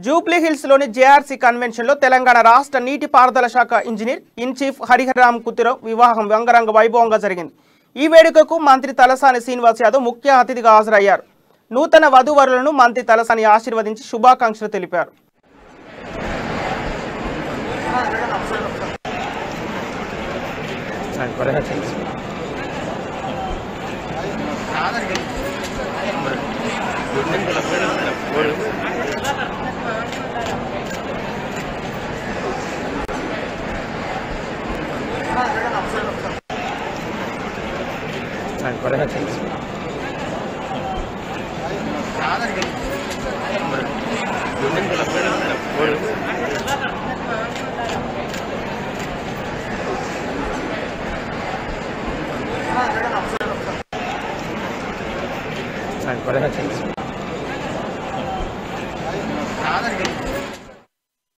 Jubilee hills లోని JRC convention లో తెలంగాణ రాష్ట్ర నీటిపారుదల శాఖ ఇంజనీర్ ఇన్ చీఫ్ హరిహరరామ్ కుతిరావ్ వివాహం అంగరంగ వైభవంగా జరిగింది. ఈ వేడుకకు మంత్రి తలసాని శ్రీనివాస్ యాదవ్ ముఖ్య అతిథిగా హాజరయ్యారు. నూతన వధూవరులను మంత్రి తలసాని ఆశీర్వదించి శుభాకాంక్షలు తెలిపారు. Gracias.